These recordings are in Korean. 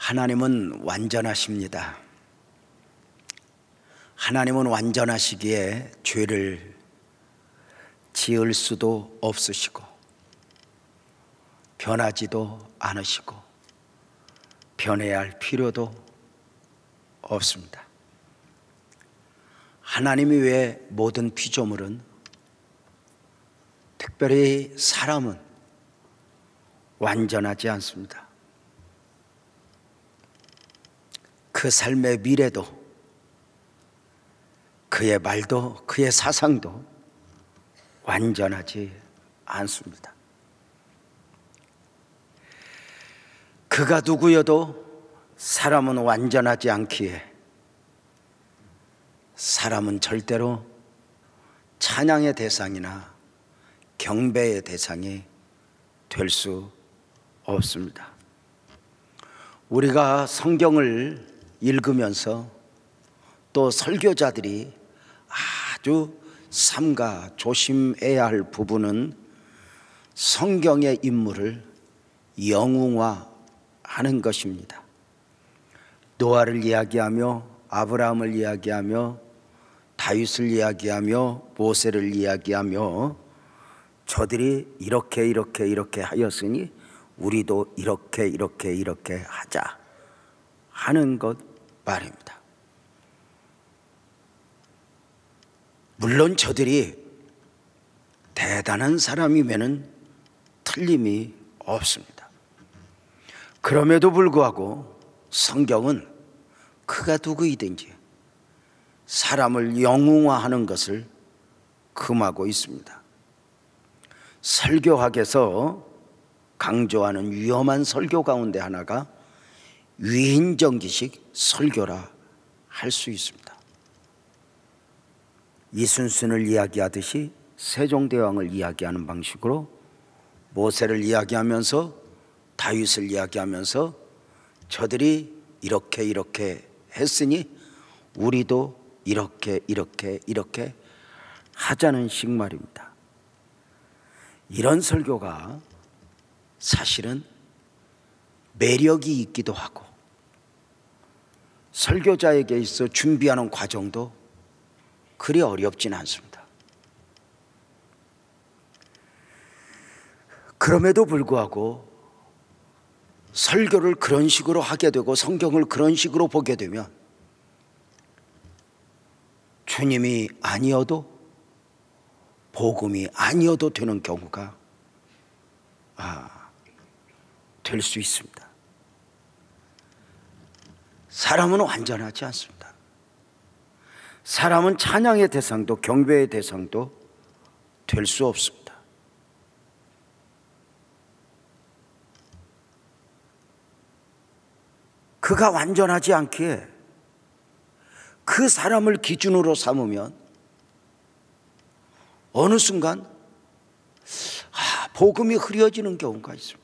하나님은 완전하십니다. 하나님은 완전하시기에 죄를 지을 수도 없으시고 변하지도 않으시고 변해야 할 필요도 없습니다. 하나님 외의 모든 피조물은, 특별히 사람은 완전하지 않습니다. 그 삶의 미래도, 그의 말도, 그의 사상도 완전하지 않습니다. 그가 누구여도 사람은 완전하지 않기에 사람은 절대로 찬양의 대상이나 경배의 대상이 될 수 없습니다. 우리가 성경을 읽으면서 또 설교자들이 아주 삼가 조심해야 할 부분은 성경의 인물을 영웅화하는 것입니다. 노아를 이야기하며 아브라함을 이야기하며 다윗을 이야기하며 모세를 이야기하며 저들이 이렇게 하였으니 우리도 이렇게 하자 하는 것 말입니다. 물론 저들이 대단한 사람이면은 틀림이 없습니다. 그럼에도 불구하고 성경은 그가 누구이든지 사람을 영웅화하는 것을 금하고 있습니다. 설교학에서 강조하는 위험한 설교 가운데 하나가 위인전기식 설교라 할 수 있습니다. 이순신을 이야기하듯이 세종대왕을 이야기하는 방식으로 모세를 이야기하면서 다윗을 이야기하면서 저들이 이렇게 했으니 우리도 이렇게 하자는 식 말입니다. 이런 설교가 사실은 매력이 있기도 하고 설교자에게 있어 준비하는 과정도 그리 어렵진 않습니다. 그럼에도 불구하고 설교를 그런 식으로 하게 되고 성경을 그런 식으로 보게 되면 주님이 아니어도 복음이 아니어도 되는 경우가 될 수 있습니다. 사람은 완전하지 않습니다. 사람은 찬양의 대상도 경배의 대상도 될 수 없습니다. 그가 완전하지 않기에 그 사람을 기준으로 삼으면 어느 순간 복음이 흐려지는 경우가 있습니다.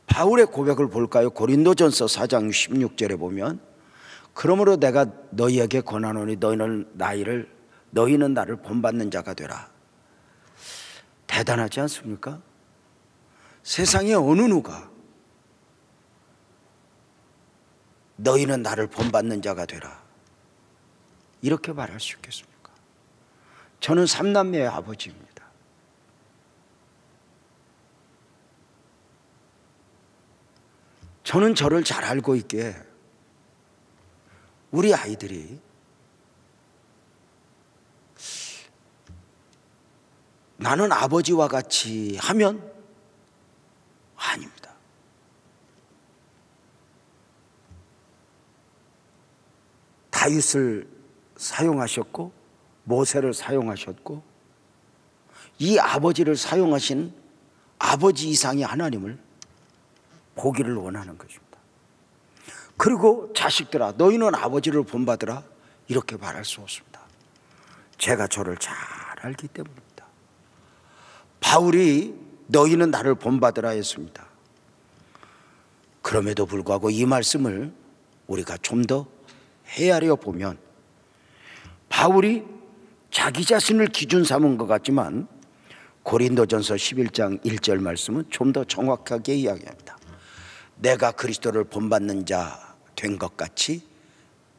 바울의 고백을 볼까요? 고린도전서 4장 16절에 보면 그러므로 내가 너희에게 권하노니 너희는 나를 본받는 자가 되라. 대단하지 않습니까? 세상에 어느 누가 너희는 나를 본받는 자가 되라 이렇게 말할 수 있겠습니까? 저는 3남매의 아버지입니다. 저는 저를 잘 알고 있기에 우리 아이들이 나는 아버지와 같이 하면 아닙니다. 다윗을 사용하셨고 모세를 사용하셨고 이 아버지를 사용하신 아버지 이상의 하나님을 보기를 원하는 것입니다. 그리고 자식들아 너희는 아버지를 본받으라 이렇게 말할 수 없습니다. 제가 저를 잘 알기 때문입니다. 바울이 너희는 나를 본받으라 했습니다. 그럼에도 불구하고 이 말씀을 우리가 좀 더 헤아려 보면 바울이 자기 자신을 기준 삼은 것 같지만 고린도전서 11장 1절 말씀은 좀 더 정확하게 이야기합니다. 내가 그리스도를 본받는 자 된 것 같이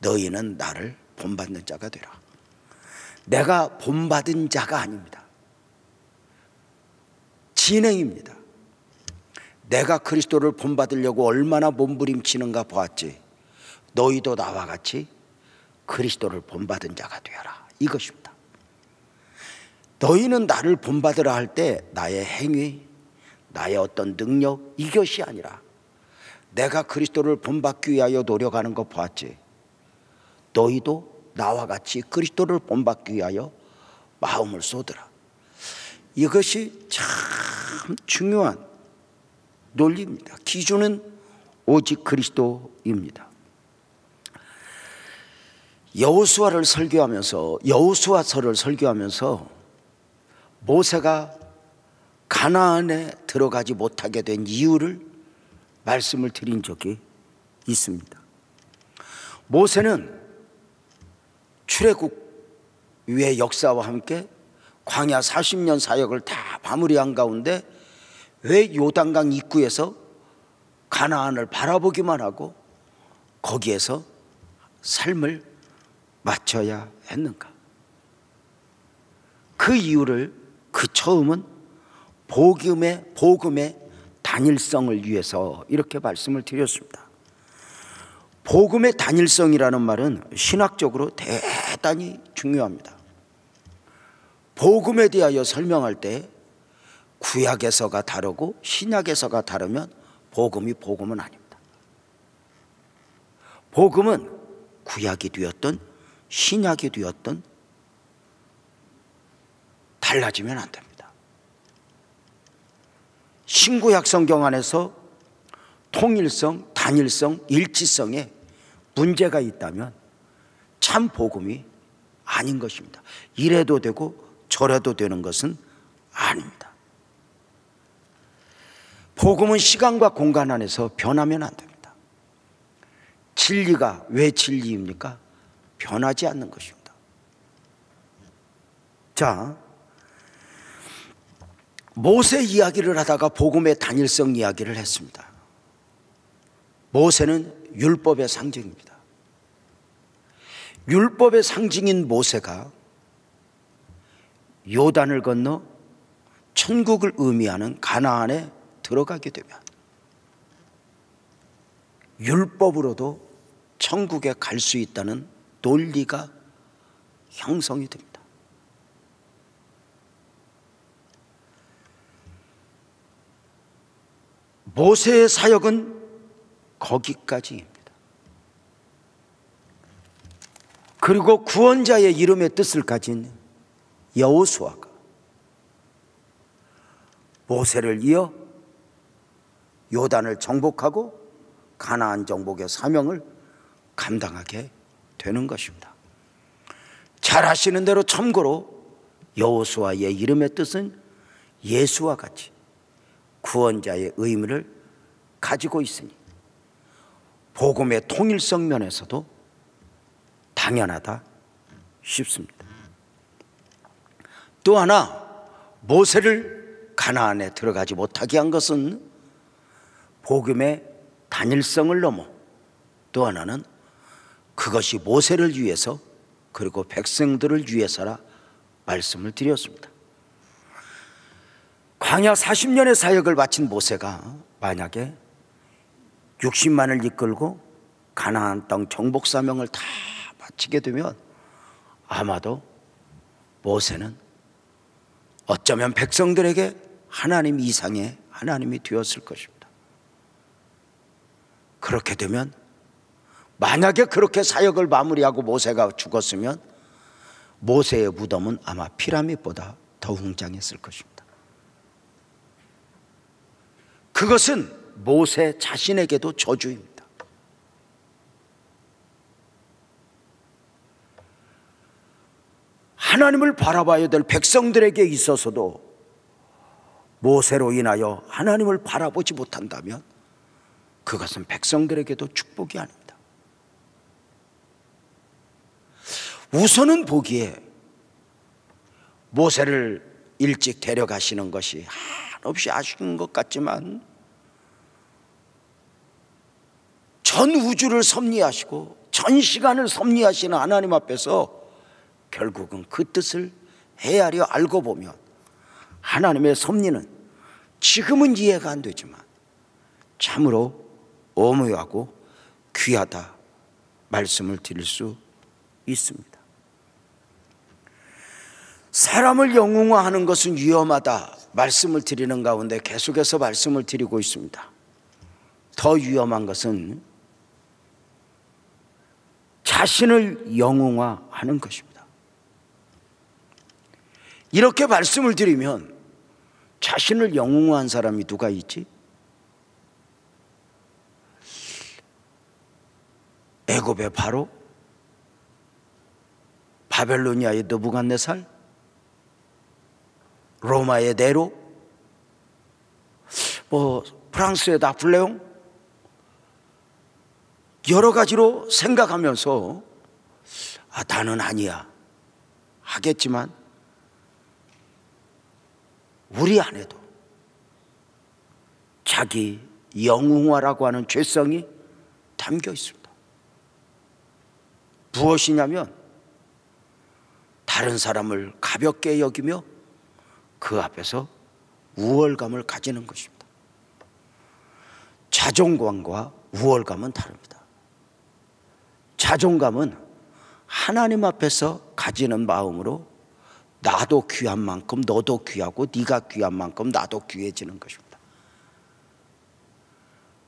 너희는 나를 본받는 자가 되라. 내가 본받은 자가 아닙니다. 진행입니다. 내가 그리스도를 본받으려고 얼마나 몸부림치는가 보았지. 너희도 나와 같이 그리스도를 본받은 자가 되어라. 이것입니다. 너희는 나를 본받으라 할 때 나의 행위, 나의 어떤 능력, 이것이 아니라 내가 그리스도를 본받기 위하여 노력하는 거 보았지. 너희도 나와 같이 그리스도를 본받기 위하여 마음을 쏟으라. 이것이 참 중요한 논리입니다. 기준은 오직 그리스도입니다. 여호수아서를 설교하면서 모세가 가나안에 들어가지 못하게 된 이유를 말씀을 드린 적이 있습니다. 모세는 출애굽의 역사와 함께 광야 40년 사역을 다 마무리한 가운데 왜 요단강 입구에서 가나안을 바라보기만 하고 거기에서 삶을 마쳐야 했는가? 그 이유를, 그 처음은 복음의 단일성을 위해서 이렇게 말씀을 드렸습니다. 복음의 단일성이라는 말은 신학적으로 대단히 중요합니다. 복음에 대하여 설명할 때 구약에서가 다르고 신약에서가 다르면 복음은 아닙니다. 복음은 구약이 되었든 신약이 되었든 달라지면 안 됩니다. 신구약 성경 안에서 통일성, 단일성, 일치성에 문제가 있다면 참 복음이 아닌 것입니다. 이래도 되고 저래도 되는 것은 아닙니다. 복음은 시간과 공간 안에서 변하면 안 됩니다. 진리가 왜 진리입니까? 변하지 않는 것입니다. 자, 모세 이야기를 하다가 복음의 단일성 이야기를 했습니다. 모세는 율법의 상징입니다. 율법의 상징인 모세가 요단을 건너 천국을 의미하는 가나안에 들어가게 되면 율법으로도 천국에 갈 수 있다는 논리가 형성이 됩니다. 모세의 사역은 거기까지입니다. 그리고 구원자의 이름의 뜻을 가진 여호수아가 모세를 이어 요단을 정복하고 가나안 정복의 사명을 감당하게 되는 것입니다. 잘 아시는 대로 참고로 여호수아의 이름의 뜻은 예수와 같이 구원자의 의미를 가지고 있으니 복음의 통일성 면에서도 당연하다 싶습니다. 또 하나, 모세를 가나안에 들어가지 못하게 한 것은 복음의 단일성을 넘어 또 하나는 그것이 모세를 위해서 그리고 백성들을 위해서라 말씀을 드렸습니다. 광야 40년의 사역을 마친 모세가 만약에 60만을 이끌고 가나안 땅 정복 사명을 다 마치게 되면 아마도 모세는 어쩌면 백성들에게 하나님 이상의 하나님이 되었을 것입니다. 그렇게 되면 만약에 그렇게 사역을 마무리하고 모세가 죽었으면 모세의 무덤은 아마 피라밋보다 더 웅장했을 것입니다. 그것은 모세 자신에게도 저주입니다. 하나님을 바라봐야 될 백성들에게 있어서도 모세로 인하여 하나님을 바라보지 못한다면 그것은 백성들에게도 축복이 아닙니다. 우선은 보기에 모세를 일찍 데려가시는 것이 한없이 아쉬운 것 같지만 전 우주를 섭리하시고 전 시간을 섭리하시는 하나님 앞에서 결국은 그 뜻을 헤아려 알고 보면 하나님의 섭리는 지금은 이해가 안 되지만 참으로 오묘하고 귀하다 말씀을 드릴 수 있습니다. 사람을 영웅화하는 것은 위험하다 말씀을 드리는 가운데 계속해서 말씀을 드리고 있습니다. 더 위험한 것은 자신을 영웅화하는 것입니다. 이렇게 말씀을 드리면 자신을 영웅화한 사람이 누가 있지? 애굽의 바로, 바벨로니아의 느부갓네살, 로마의 네로, 프랑스의 나폴레옹, 여러 가지로 생각하면서 나는 아니야 하겠지만 우리 안에도 자기 영웅화라고 하는 죄성이 담겨 있습니다. 무엇이냐면 다른 사람을 가볍게 여기며 그 앞에서 우월감을 가지는 것입니다. 자존감과 우월감은 다릅니다. 자존감은 하나님 앞에서 가지는 마음으로 나도 귀한 만큼 너도 귀하고 네가 귀한 만큼 나도 귀해지는 것입니다.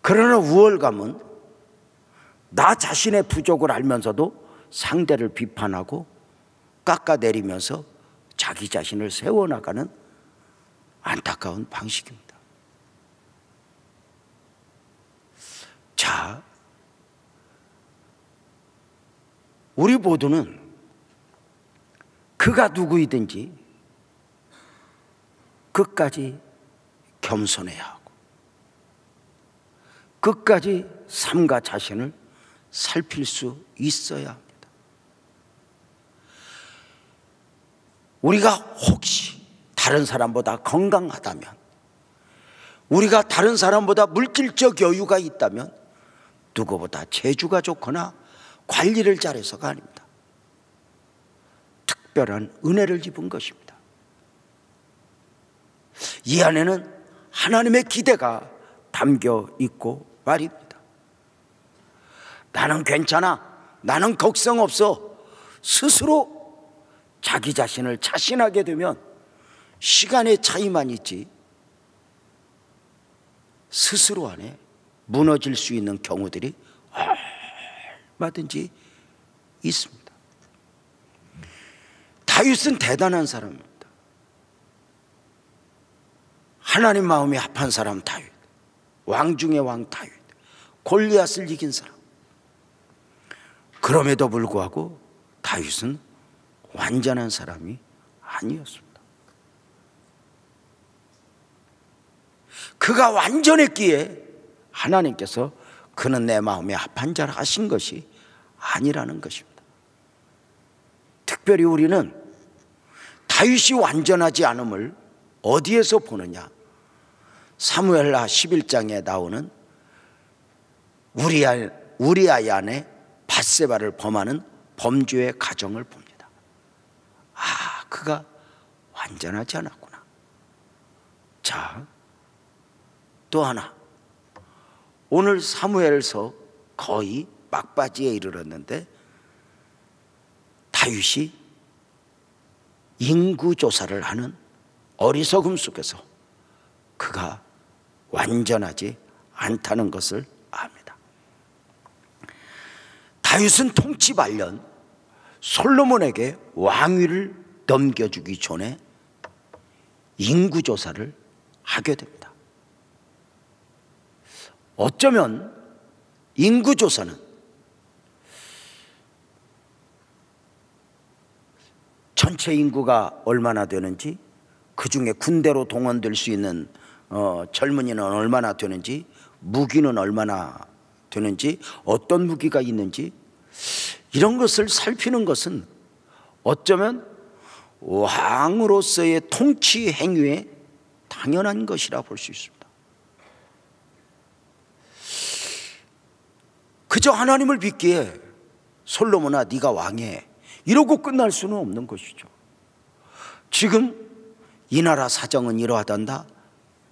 그러나 우월감은 나 자신의 부족을 알면서도 상대를 비판하고 깎아내리면서 자기 자신을 세워나가는 안타까운 방식입니다. 자, 우리 모두는 그가 누구이든지 끝까지 겸손해야 하고 끝까지 삶과 자신을 살필 수 있어야 합니다. 우리가 혹시 다른 사람보다 건강하다면, 우리가 다른 사람보다 물질적 여유가 있다면 누구보다 재주가 좋거나 관리를 잘해서가 아닙니다. 특별한 은혜를 입은 것입니다. 이 안에는 하나님의 기대가 담겨 있고 말입니다. 나는 괜찮아, 나는 걱정 없어, 스스로 자기 자신을 자신하게 되면 시간의 차이만 있지 스스로 안에 무너질 수 있는 경우들이 얼마든지 있습니다. 다윗은 대단한 사람입니다. 하나님 마음이 합한 사람 다윗, 왕 중의 왕 다윗, 골리앗을 이긴 사람. 그럼에도 불구하고 다윗은 완전한 사람이 아니었습니다. 그가 완전했기에 하나님께서 그는 내 마음에 합한 자라 하신 것이 아니라는 것입니다. 특별히 우리는 다윗이 완전하지 않음을 어디에서 보느냐? 사무엘하 11장에 나오는 우리아의 아내 밧세바를 범하는 범죄의 가정을 봅니다. 그가 완전하지 않았구나. 자, 또 하나, 오늘 사무엘서 거의 막바지에 이르렀는데 다윗이 인구조사를 하는 어리석음 속에서 그가 완전하지 않다는 것을 압니다. 다윗은 통치 말년 솔로몬에게 왕위를 넘겨주기 전에 인구조사를 하게 됩니다. 어쩌면 인구조사는 전체 인구가 얼마나 되는지, 그 중에 군대로 동원될 수 있는 젊은이는 얼마나 되는지, 무기는 얼마나 되는지, 어떤 무기가 있는지, 이런 것을 살피는 것은 어쩌면 왕으로서의 통치 행위에 당연한 것이라 볼 수 있습니다. 그저 하나님을 믿기에 솔로몬아 네가 왕해 이러고 끝날 수는 없는 것이죠. 지금 이 나라 사정은 이러하단다,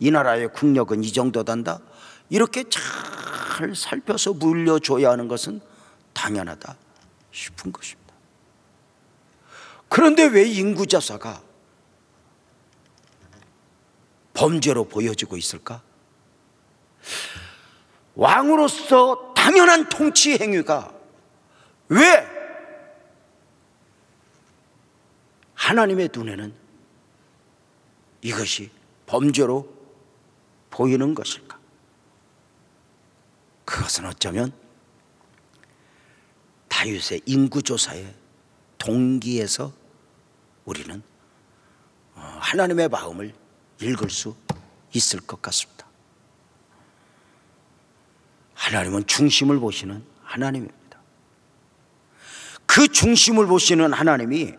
이 나라의 국력은 이 정도단다, 이렇게 잘 살펴서 물려줘야 하는 것은 당연하다 싶은 것입니다. 그런데 왜 인구조사가 범죄로 보여지고 있을까? 왕으로서 당연한 통치 행위가 왜 하나님의 눈에는 이것이 범죄로 보이는 것일까? 그것은 어쩌면 다윗의 인구조사의 동기에서 우리는 하나님의 마음을 읽을 수 있을 것 같습니다. 하나님은 중심을 보시는 하나님입니다. 그 중심을 보시는 하나님이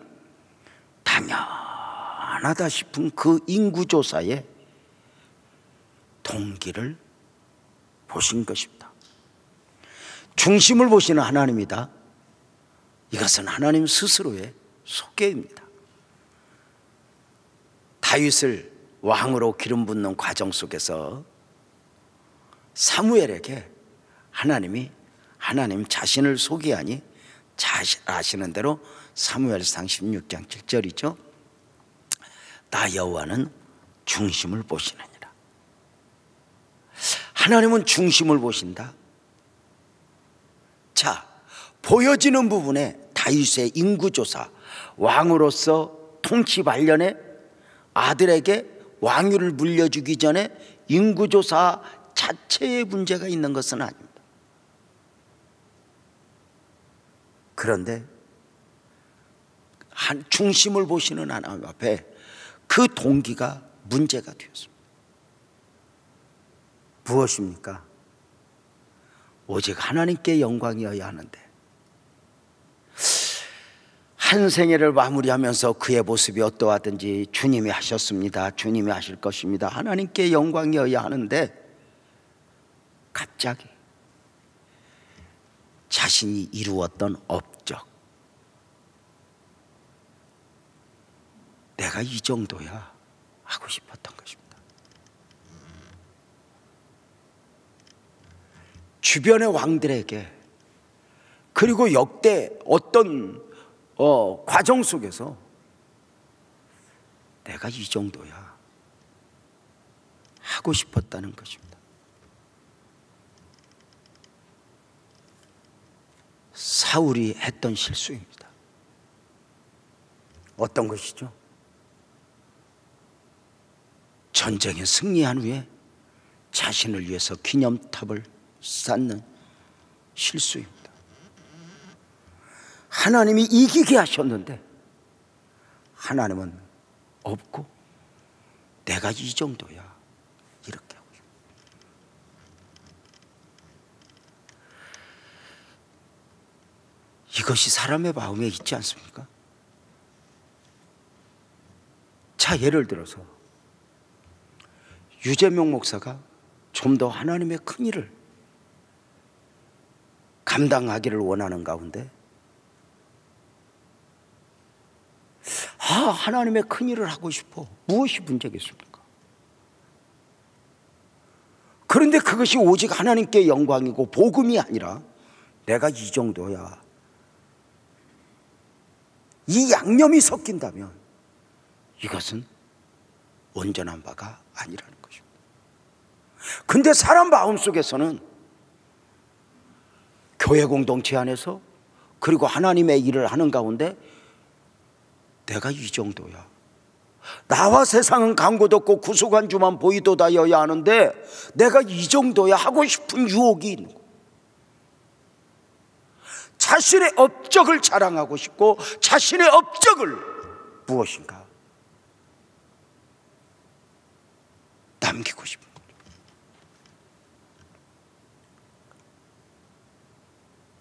당연하다 싶은 그 인구조사의 동기를 보신 것입니다. 중심을 보시는 하나님이다. 이것은 하나님 스스로의 소개입니다. 다윗을 왕으로 기름 붓는 과정 속에서 사무엘에게 하나님이 하나님 자신을 소개하니 잘 아시는 대로 사무엘상 16장 7절이죠. 나 여호와는 중심을 보시느니라. 하나님은 중심을 보신다. 자, 보여지는 부분에 다윗의 인구조사, 왕으로서 통치 관련에 아들에게 왕위를 물려주기 전에 인구조사 자체에 문제가 있는 것은 아닙니다. 그런데 중심을 보시는 하나님 앞에 그 동기가 문제가 되었습니다. 무엇입니까? 오직 하나님께 영광이어야 하는데 한 생애를 마무리하면서 그의 모습이 어떠하든지 주님이 하셨습니다, 주님이 하실 것입니다, 하나님께 영광이어야 하는데 갑자기 자신이 이루었던 업적, 내가 이 정도야 하고 싶었던 것입니다. 주변의 왕들에게 그리고 역대 어떤 과정 속에서 내가 이 정도야 하고 싶었다는 것입니다. 사울이 했던 실수입니다. 어떤 것이죠? 전쟁에 승리한 후에 자신을 위해서 기념탑을 쌓는 실수입니다. 하나님이 이기게 하셨는데 하나님은 없고 내가 이 정도야 이렇게 하고 싶어요. 이것이 사람의 마음에 있지 않습니까? 자, 예를 들어서 유재명 목사가 좀 더 하나님의 큰 일을 감당하기를 원하는 가운데 하나님의 큰 일을 하고 싶어. 무엇이 문제겠습니까? 그런데 그것이 오직 하나님께 영광이고 복음이 아니라 내가 이 정도야, 이 양념이 섞인다면 이것은 온전한 바가 아니라는 것입니다. 근데 사람 마음속에서는 교회 공동체 안에서 그리고 하나님의 일을 하는 가운데 내가 이 정도야, 나와 세상은 강고도 없고 구속한 주만 보이도다여야 하는데 내가 이 정도야 하고 싶은 유혹이 있는 거예요. 자신의 업적을 자랑하고 싶고 자신의 업적을 무엇인가 남기고 싶은 거예요.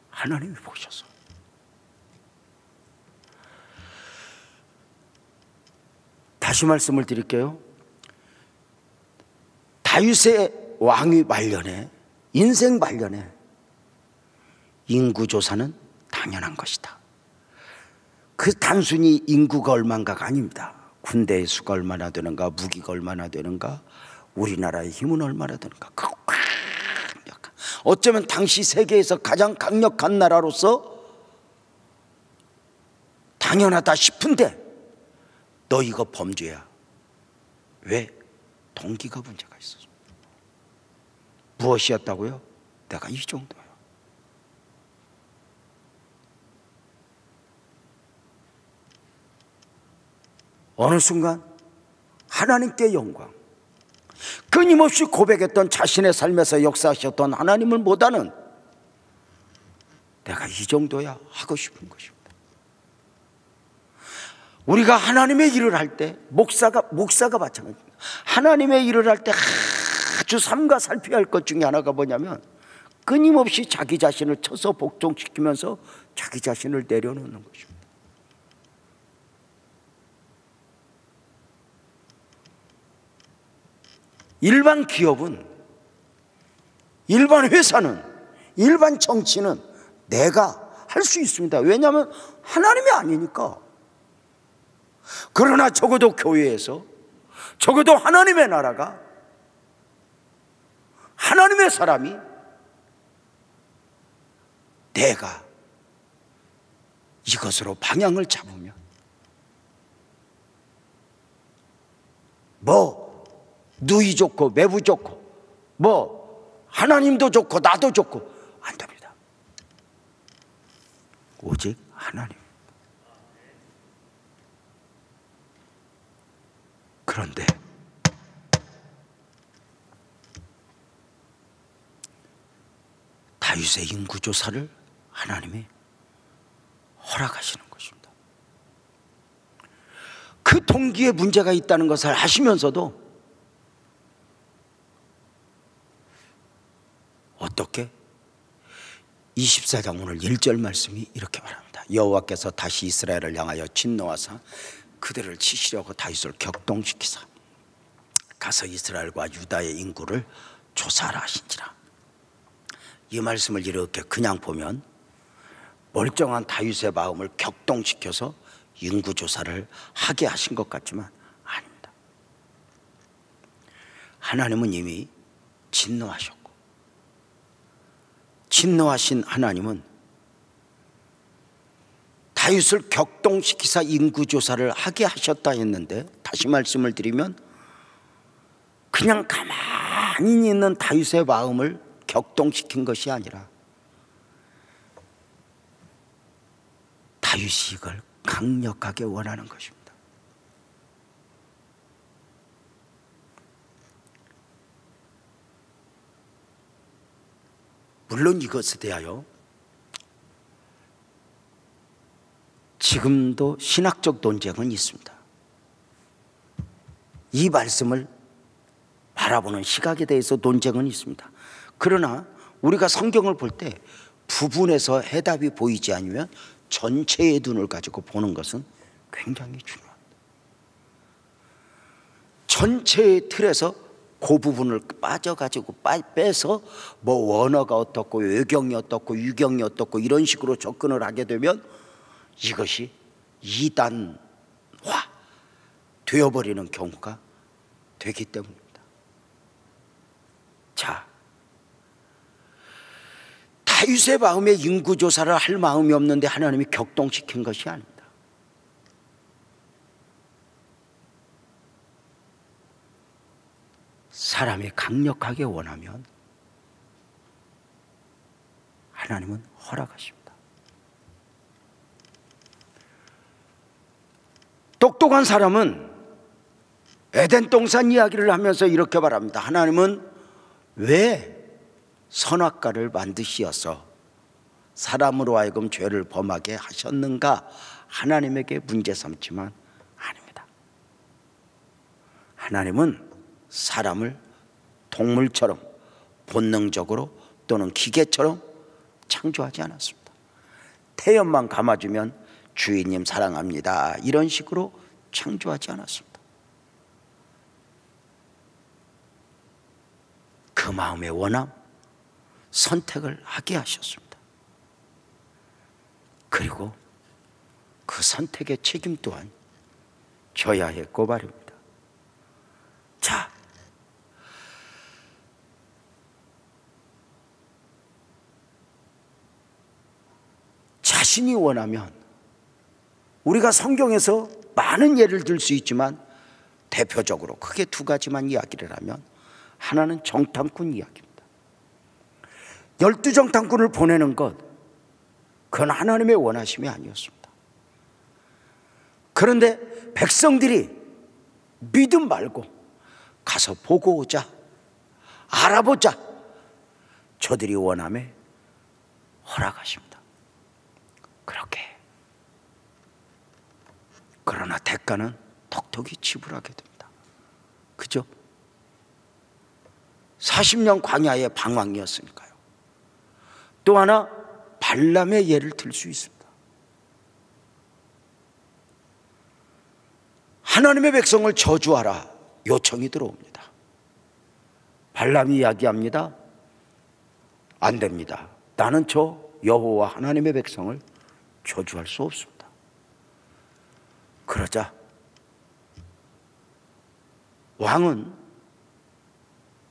하나님이 보셔서 다시 말씀을 드릴게요. 다윗의 왕위 말년에, 인생 말년에 인구조사는 당연한 것이다. 그 단순히 인구가 얼마인가가 아닙니다. 군대의 수가 얼마나 되는가, 무기가 얼마나 되는가, 우리나라의 힘은 얼마나 되는가. 어쩌면 당시 세계에서 가장 강력한 나라로서 당연하다 싶은데 너 이거 범죄야. 왜? 동기가 문제가 있었어. 무엇이었다고요? 내가 이 정도야. 어느 순간 하나님께 영광, 끊임없이 고백했던 자신의 삶에서 역사하셨던 하나님을 보다는 내가 이 정도야 하고 싶은 것입니다. 우리가 하나님의 일을 할 때 목사가 마찬가지입니다. 하나님의 일을 할 때 아주 삼가 살펴야 할 것 중에 하나가 뭐냐면 끊임없이 자기 자신을 쳐서 복종시키면서 자기 자신을 내려놓는 것입니다. 일반 기업은, 일반 회사는, 일반 정치는 내가 할 수 있습니다. 왜냐하면 하나님이 아니니까. 그러나 적어도 교회에서, 적어도 하나님의 나라가, 하나님의 사람이 내가 이것으로 방향을 잡으면 누이 좋고 매부 좋고 하나님도 좋고 나도 좋고 안 됩니다. 오직 하나님. 그런데 다윗의 인구조사를 하나님이 허락하시는 것입니다. 그 동기에 문제가 있다는 것을 아시면서도 어떻게? 24장 오늘 1절 말씀이 이렇게 말합니다. 여호와께서 다시 이스라엘을 향하여 진노하사 그들을 치시려고 다윗을 격동시키사 가서 이스라엘과 유다의 인구를 조사하라 하신지라. 이 말씀을 이렇게 그냥 보면 멀쩡한 다윗의 마음을 격동시켜서 인구조사를 하게 하신 것 같지만 아닙니다. 하나님은 이미 진노하셨고, 진노하신 하나님은 다윗을 격동시키사 인구조사를 하게 하셨다 했는데, 다시 말씀을 드리면 그냥 가만히 있는 다윗의 마음을 격동시킨 것이 아니라 다윗이 이걸 강력하게 원하는 것입니다. 물론 이것에 대하여 지금도 신학적 논쟁은 있습니다. 이 말씀을 바라보는 시각에 대해서 논쟁은 있습니다. 그러나 우리가 성경을 볼 때 부분에서 해답이 보이지 않으면 전체의 눈을 가지고 보는 것은 굉장히 중요합니다. 전체의 틀에서 그 부분을 빠져가지고 빼서 원어가 어떻고 외경이 어떻고 유경이 어떻고 이런 식으로 접근을 하게 되면 이것이 이단화 되어버리는 경우가 되기 때문입니다. 자, 다윗의 마음에 인구조사를 할 마음이 없는데 하나님이 격동시킨 것이 아닙니다. 사람이 강력하게 원하면 하나님은 허락하십니다. 똑똑한 사람은 에덴 동산 이야기를 하면서 이렇게 말합니다. 하나님은 왜 선악과를 만드시어서 사람으로 하여금 죄를 범하게 하셨는가? 하나님에게 문제 삼지만 아닙니다. 하나님은 사람을 동물처럼 본능적으로 또는 기계처럼 창조하지 않았습니다. 태엽만 감아주면 주인님 사랑합니다 이런 식으로 창조하지 않았습니다. 그 마음의 원함, 선택을 하게 하셨습니다. 그리고 그 선택의 책임 또한 져야 했고 말입니다. 자, 자신이 원하면 우리가 성경에서 많은 예를 들 수 있지만 대표적으로 크게 두 가지만 이야기를 하면, 하나는 정탐꾼 이야기입니다. 12정탐꾼을 보내는 것, 그건 하나님의 원하심이 아니었습니다. 그런데 백성들이 믿음 말고 가서 보고 오자, 알아보자, 저들이 원함에 허락하십니다. 그렇게. 그러나 대가는 톡톡히 지불하게 됩니다. 그죠? 40년 광야의 방황이었으니까요. 또 하나 발람의 예를 들 수 있습니다. 하나님의 백성을 저주하라 요청이 들어옵니다. 발람이 이야기합니다. 안 됩니다. 나는 저 여호와 하나님의 백성을 저주할 수 없습니다. 그러자 왕은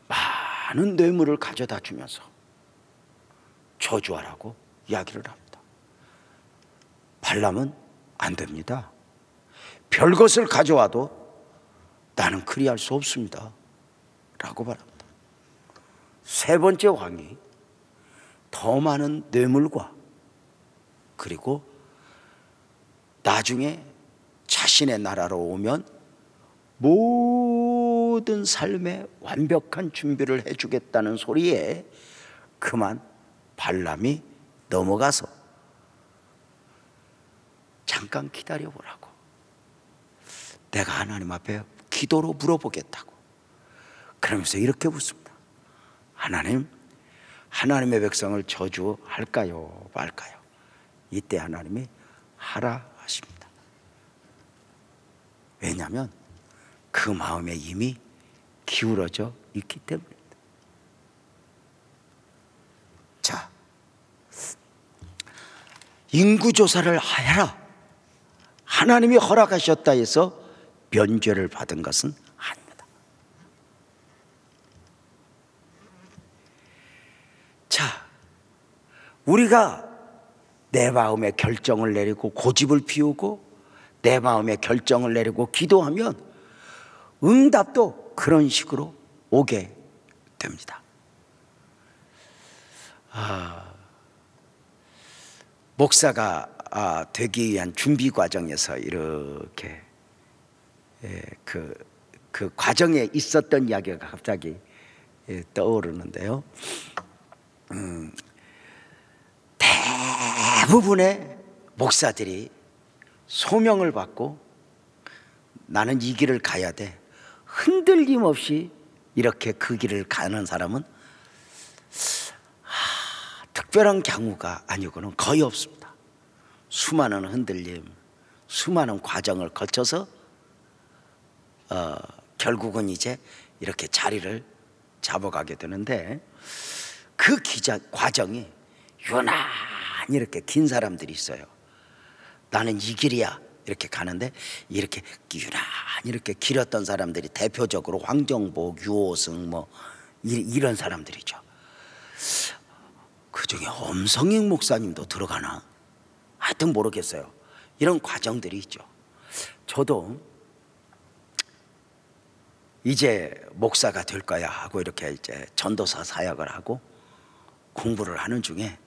많은 뇌물을 가져다 주면서 저주하라고 이야기를 합니다. 발람은 안 됩니다. 별것을 가져와도 나는 그리할 수 없습니다 라고 말합니다. 세 번째 왕이 더 많은 뇌물과 그리고 나중에 자신의 나라로 오면 모든 삶에 완벽한 준비를 해주겠다는 소리에 그만 발람이 넘어가서 잠깐 기다려보라고, 내가 하나님 앞에 기도로 물어보겠다고 그러면서 이렇게 묻습니다. 하나님, 하나님의 백성을 저주할까요 말까요? 이때 하나님이 하라 하십니다. 왜냐하면 그 마음에 이미 기울어져 있기 때문입니다. 자, 인구조사를 해라, 하나님이 허락하셨다 해서 면죄를 받은 것은 아닙니다. 자, 우리가 내 마음에 결정을 내리고 고집을 피우고 내 마음에 결정을 내리고 기도하면 응답도 그런 식으로 오게 됩니다. 목사가 되기 위한 준비 과정에서 이렇게 그 과정에 있었던 이야기가 갑자기 떠오르는데요. 대부분의 목사들이 소명을 받고 나는 이 길을 가야 돼, 흔들림 없이 이렇게 그 길을 가는 사람은 특별한 경우가 아니고는 거의 없습니다. 수많은 흔들림, 수많은 과정을 거쳐서 결국은 이제 이렇게 자리를 잡아가게 되는데, 그 과정이 유난히 이렇게 긴 사람들이 있어요. 나는 이 길이야 이렇게 가는데, 이렇게 유난히 이렇게 길었던 사람들이 대표적으로 황정복, 유호승 뭐 이런 사람들이죠. 그 중에 엄성익 목사님도 들어가나? 하여튼 모르겠어요. 이런 과정들이 있죠. 저도 이제 목사가 될 거야 하고 이렇게 이제 전도사 사역을 하고 공부를 하는 중에,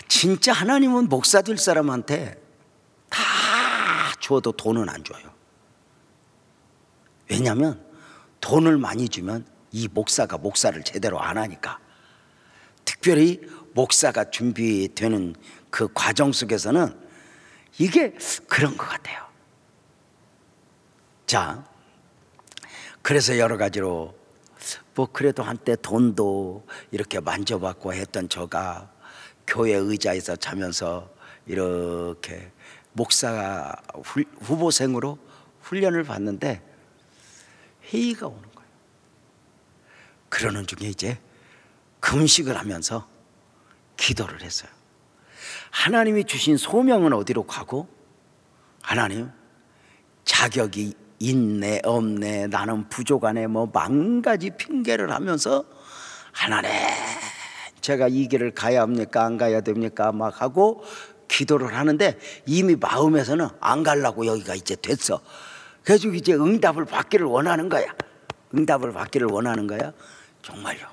진짜 하나님은 목사 될 사람한테 다 줘도 돈은 안 줘요. 왜냐하면 돈을 많이 주면 이 목사가 목사를 제대로 안 하니까. 특별히 목사가 준비되는 그 과정 속에서는 이게 그런 것 같아요. 자, 그래서 여러 가지로 뭐 그래도 한때 돈도 이렇게 만져받고 했던 저가 교회 의자에서 자면서 이렇게 목사 후보생으로 훈련을 받는데 회의가 오는 거예요. 그러는 중에 이제 금식을 하면서 기도를 했어요. 하나님이 주신 소명은 어디로 가고, 하나님 자격이 있네 없네, 나는 부족하네, 뭐 만가지 핑계를 하면서 하나님 제가 이 길을 가야 합니까 안 가야 됩니까 막 하고 기도를 하는데 이미 마음에서는 안 가려고 여기가 이제 됐어. 그래서 이제 응답을 받기를 원하는 거야. 응답을 받기를 원하는 거야. 정말요.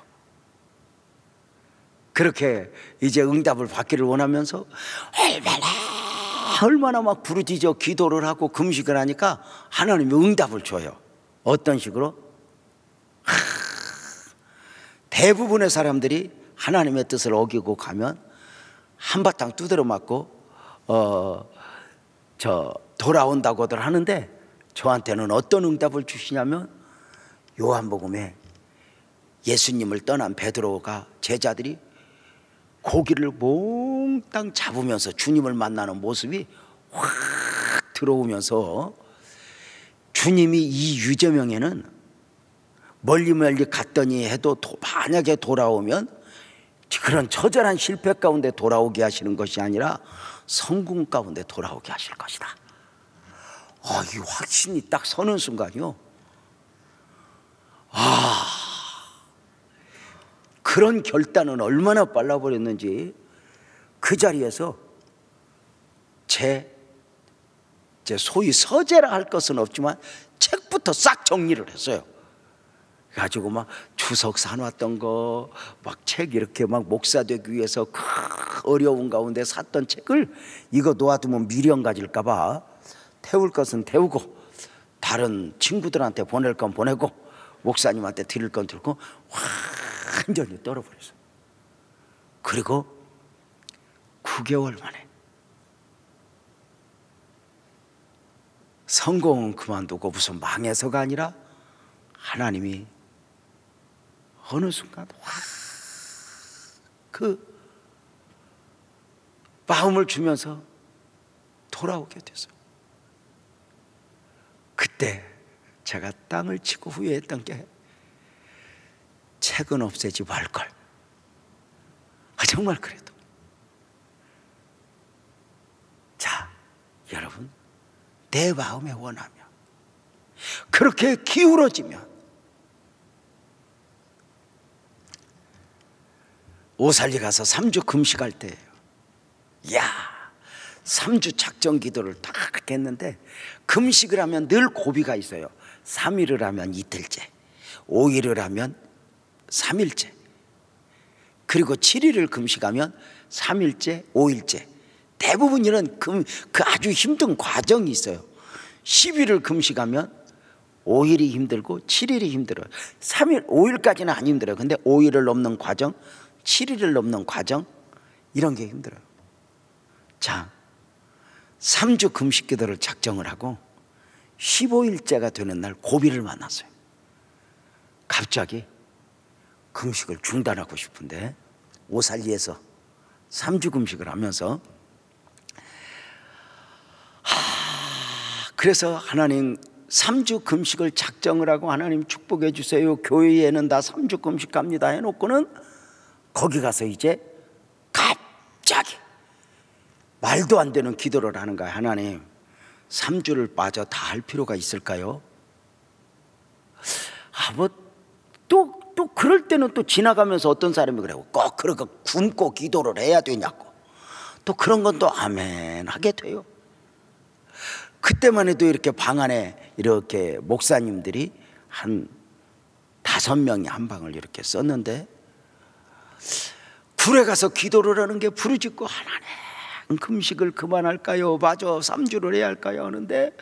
그렇게 이제 응답을 받기를 원하면서 얼마나 막 부르짖어 기도를 하고 금식을 하니까 하나님이 응답을 줘요. 어떤 식으로? 대부분의 사람들이 하나님의 뜻을 어기고 가면 한바탕 두드려 맞고 돌아온다고들 하는데, 저한테는 어떤 응답을 주시냐면, 요한복음에 예수님을 떠난 베드로가 제자들이 고기를 몽땅 잡으면서 주님을 만나는 모습이 확 들어오면서, 주님이 이 유재명에는 멀리 갔더니 해도 만약에 돌아오면 그런 처절한 실패 가운데 돌아오게 하시는 것이 아니라 성공 가운데 돌아오게 하실 것이다. 이 확신이 딱 서는 순간이요, 그런 결단은 얼마나 빨라버렸는지, 그 자리에서 제 소위 서재라 할 것은 없지만 책부터 싹 정리를 했어요. 가지고 막 주석 사놨던 거, 막 책 이렇게 막 목사 되기 위해서 어려운 가운데 샀던 책을 이거 놓아두면 미련 가질까봐 태울 것은 태우고, 다른 친구들한테 보낼 건 보내고, 목사님한테 드릴 건 들고 완전히 떨어버렸어요. 그리고 9개월 만에 성공은 그만두고 무슨 망해서가 아니라 하나님이 어느 순간 그 마음을 주면서 돌아오게 됐어요. 그때 제가 땅을 치고 후회했던 게, 책은 없애지 말걸. 정말 그래도. 자, 여러분, 내 마음에 원하면, 그렇게 기울어지면, 오살리 가서 3주 금식할 때예요. 3주 작정 기도를 딱 했는데, 금식을 하면 늘 고비가 있어요. 3일을 하면 이틀째, 5일을 하면 3일째, 그리고 7일을 금식하면 3일째, 5일째. 대부분 이런 그 아주 힘든 과정이 있어요. 10일을 금식하면 5일이 힘들고 7일이 힘들어요. 3일, 5일까지는 안 힘들어요. 근데 5일을 넘는 과정, 7일을 넘는 과정, 이런 게 힘들어요. 자, 3주 금식 기도를 작정을 하고 15일째가 되는 날 고비를 만났어요. 갑자기 금식을 중단하고 싶은데, 오살리에서 3주 금식을 하면서 그래서 하나님 3주 금식을 작정을 하고, 하나님 축복해 주세요, 교회에는 다 3주 금식합니다 해놓고는 거기 가서 이제 갑자기 말도 안 되는 기도를 하는 거야. 하나님 3주를 빠져 다 할 필요가 있을까요? 또 그럴 때는 또 지나가면서 어떤 사람이 그래요. 꼭 그렇게 굶고 기도를 해야 되냐고. 또 그런 건 또 아멘 하게 돼요. 그때만 해도 이렇게 방 안에 이렇게 목사님들이 한 5명이 한 방을 이렇게 썼는데, 굴에 가서 기도를 하는 게 부르짖고, 하나님 금식을 그만할까요? 마저 3주를 해야 할까요? 하는데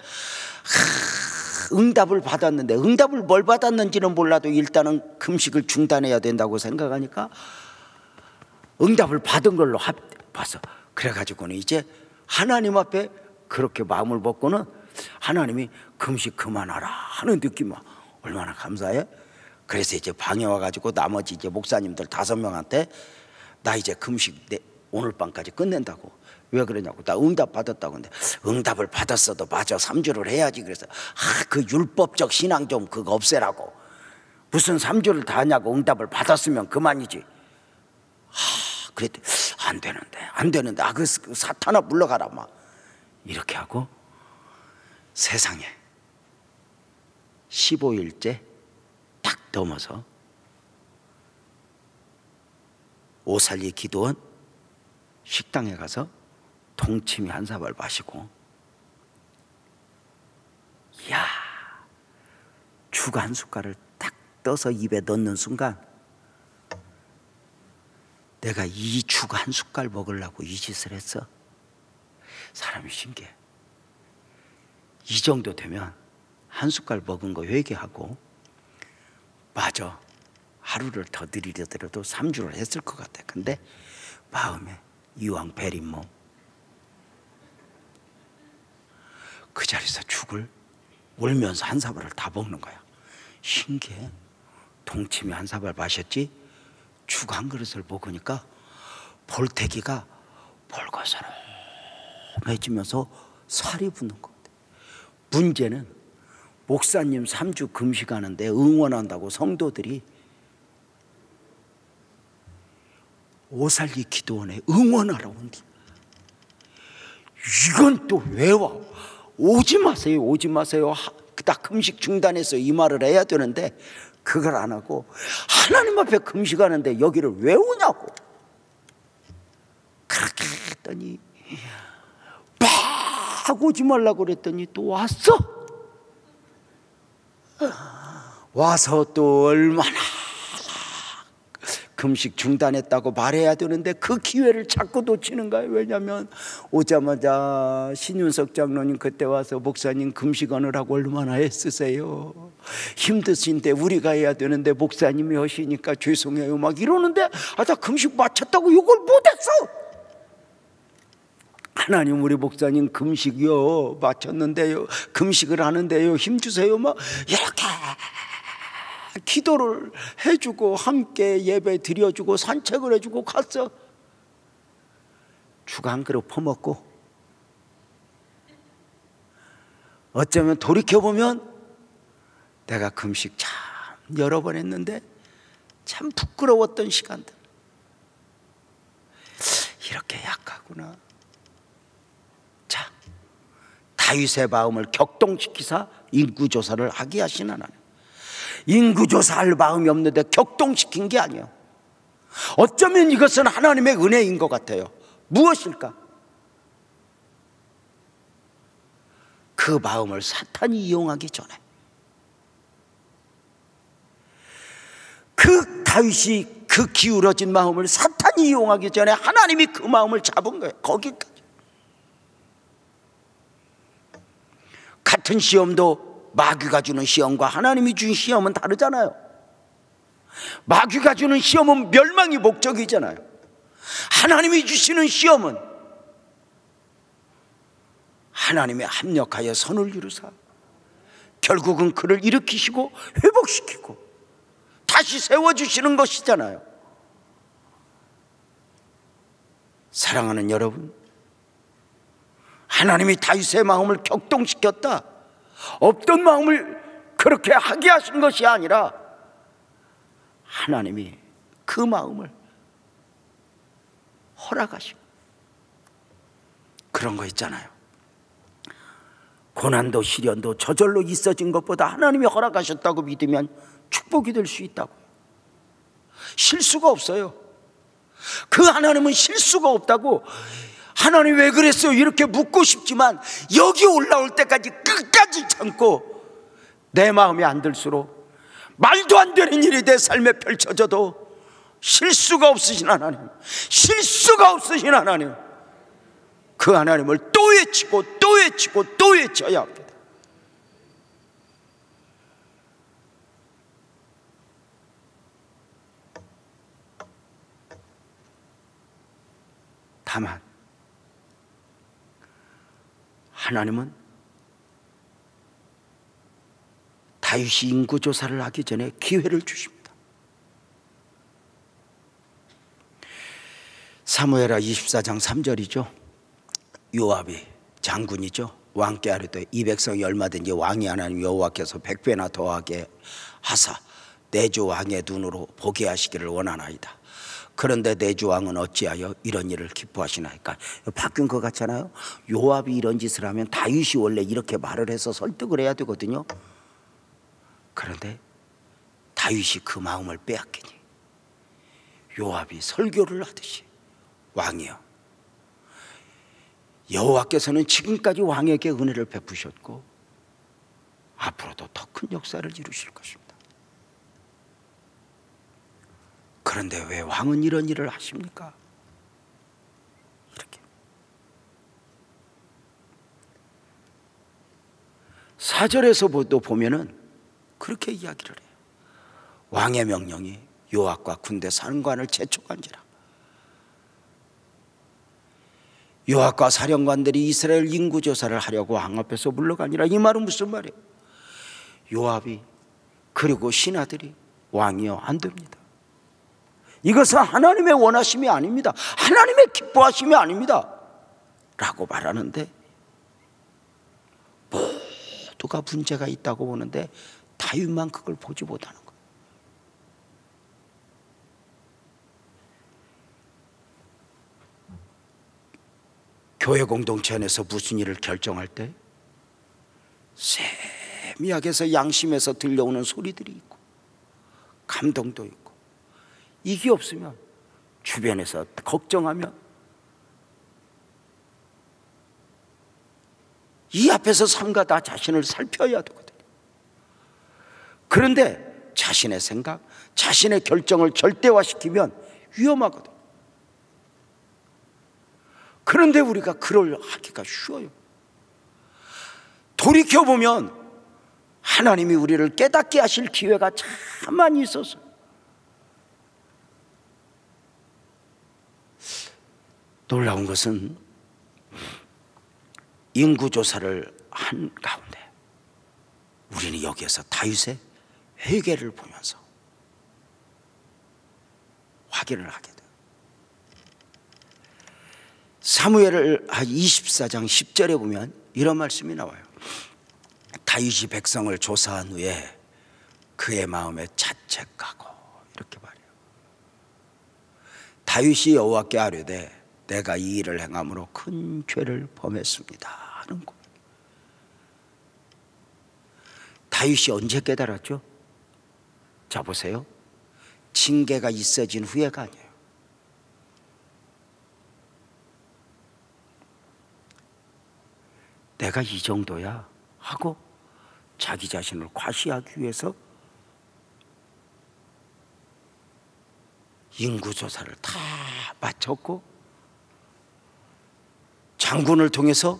응답을 받았는데, 응답을 뭘 받았는지는 몰라도 일단은 금식을 중단해야 된다고 생각하니까 응답을 받은 걸로 봐서, 그래가지고는 이제 하나님 앞에 그렇게 마음을 먹고는 하나님이 금식 그만하라 하는 느낌, 얼마나 감사해. 그래서 이제 방에 와가지고 나머지 이제 목사님들 5명한테 나 이제 금식 오늘 밤까지 끝낸다고. 왜 그러냐고. 나 응답 받았다고. 근데 응답을 받았어도 마저 3주를 해야지. 그래서 그 율법적 신앙 좀 그거 없애라고. 무슨 3주를 다 하냐고. 응답을 받았으면 그만이지. 그랬더니 안 되는데, 안 되는데, 그 사탄아 물러가라 막 이렇게 하고 세상에 15일째 딱 넘어서 오살리 기도원 식당에 가서 동치미 한 사발 마시고, 이야, 죽 한 숟갈을 딱 떠서 입에 넣는 순간 내가 이 죽 한 숟갈 먹으려고 이 짓을 했어? 사람이 신기해. 이 정도 되면 한 숟갈 먹은 거 회개하고, 맞아, 하루를 더 느리려더라도 3주를 했을 것 같아. 근데 마음에 이왕 베린 몸, 그 자리에서 죽을 울면서 한 사발을 다 먹는 거야. 신기해. 동치미 한 사발 마셨지 죽 한 그릇을 먹으니까 볼태기가 벌거스름해지면서 살이 붙는 것 같아. 문제는 목사님 3주 금식하는데 응원한다고 성도들이 오살리 기도원에 응원하러 온디. 이건 또 왜 와? 오지 마세요, 오지 마세요. 딱 금식 중단해서 이 말을 해야 되는데 그걸 안 하고 하나님 앞에 금식하는데 여기를 왜 오냐고. 그렇게 했더니 막 오지 말라고 그랬더니 또 왔어. 와서 또 얼마나 금식 중단했다고 말해야 되는데 그 기회를 자꾸 놓치는 거예요. 왜냐하면 오자마자 신윤석 장로님 그때 와서 목사님 금식하느라고 얼마나 애쓰세요, 힘드신데 우리가 해야 되는데 목사님이 하시니까 죄송해요 막 이러는데, 나 금식 마쳤다고 이걸 못했어. 하나님, 우리 목사님 금식이요 마쳤는데요, 금식을 하는데요 힘주세요 막 이렇게 기도를 해주고 함께 예배 드려주고 산책을 해주고 갔어. 죽 한 그릇 퍼먹고 어쩌면 돌이켜보면 내가 금식 참 여러 번 했는데 참 부끄러웠던 시간들. 이렇게 약하구나. 자, 다윗의 마음을 격동시키사 인구조사를 하게 하신 하나님. 인구조사할 마음이 없는데 격동시킨 게 아니에요. 어쩌면 이것은 하나님의 은혜인 것 같아요. 무엇일까? 그 마음을 사탄이 이용하기 전에, 그 다윗이 그 기울어진 마음을 사탄이 이용하기 전에 하나님이 그 마음을 잡은 거예요. 거기까지. 같은 시험도 마귀가 주는 시험과 하나님이 준 시험은 다르잖아요. 마귀가 주는 시험은 멸망이 목적이잖아요. 하나님이 주시는 시험은 하나님이 합력하여 선을 이루사 결국은 그를 일으키시고 회복시키고 다시 세워주시는 것이잖아요. 사랑하는 여러분, 하나님이 다윗의 마음을 격동시켰다, 없던 마음을 그렇게 하게 하신 것이 아니라 하나님이 그 마음을 허락하시고, 그런 거 있잖아요. 고난도 시련도 저절로 있어진 것보다 하나님이 허락하셨다고 믿으면 축복이 될 수 있다고요. 실수가 없어요. 그 하나님은 실수가 없다고. 하나님 왜 그랬어요? 이렇게 묻고 싶지만 여기 올라올 때까지 끝까지 참고 내 마음에 안 들수록 말도 안 되는 일이 내 삶에 펼쳐져도 실수가 없으신 하나님, 실수가 없으신 하나님, 그 하나님을 또 외치고 또 외치고 또 외쳐야 합니다. 다만 하나님은 다윗이 인구조사를 하기 전에 기회를 주십니다. 사무엘하 24장 3절이죠. 요압이 장군이죠. 왕께 아뢰되 이 백성이 얼마든지 왕이 하나님 여호와께서 100배나 더하게 하사 내 주 왕의 눈으로 보게 하시기를 원하나이다. 그런데 내 주 왕은 어찌하여 이런 일을 기뻐하시나이까? 바뀐 것 같잖아요. 요압이 이런 짓을 하면 다윗이 원래 이렇게 말을 해서 설득을 해야 되거든요. 그런데 다윗이 그 마음을 빼앗기니 요압이 설교를 하듯이, 왕이여, 여호와께서는 지금까지 왕에게 은혜를 베푸셨고 앞으로도 더 큰 역사를 이루실 것입니다. 그런데 왜 왕은 이런 일을 하십니까? 이렇게 4절에서도 보면은 그렇게 이야기를 해요. 왕의 명령이 요압과 군대 사령관을 재촉한지라. 요압과 사령관들이 이스라엘 인구 조사를 하려고 왕 앞에서 물러가니라. 이 말은 무슨 말이에요? 요압이 그리고 신하들이 왕이여 안 됩니다. 이것은 하나님의 원하심이 아닙니다. 하나님의 기뻐하심이 아닙니다 라고 말하는데, 모두가 문제가 있다고 보는데 다윗만 그걸 보지 못하는 거예요. 교회 공동체 안에서 무슨 일을 결정할 때 세미하게서 양심에서 들려오는 소리들이 있고 감동도 있고, 이게 없으면 주변에서 걱정하면 이 앞에서 삼가다 자신을 살펴야 되거든요. 그런데 자신의 생각, 자신의 결정을 절대화시키면 위험하거든요. 그런데 우리가 그걸 하기가 쉬워요. 돌이켜보면 하나님이 우리를 깨닫게 하실 기회가 참 많이 있었어요. 놀라운 것은 인구조사를 한 가운데 우리는 여기에서 다윗의 회개를 보면서 확인을 하게 돼요. 사무엘 24장 10절에 보면 이런 말씀이 나와요. 다윗이 백성을 조사한 후에 그의 마음에 자책하고, 이렇게 말해요. 다윗이 여호와께 아뢰되 내가 이 일을 행함으로 큰 죄를 범했습니다 하는 거예요. 다윗이 언제 깨달았죠? 자 보세요. 징계가 있어진 후에가 아니에요. 내가 이 정도야 하고 자기 자신을 과시하기 위해서 인구조사를 다 마쳤고 장군을 통해서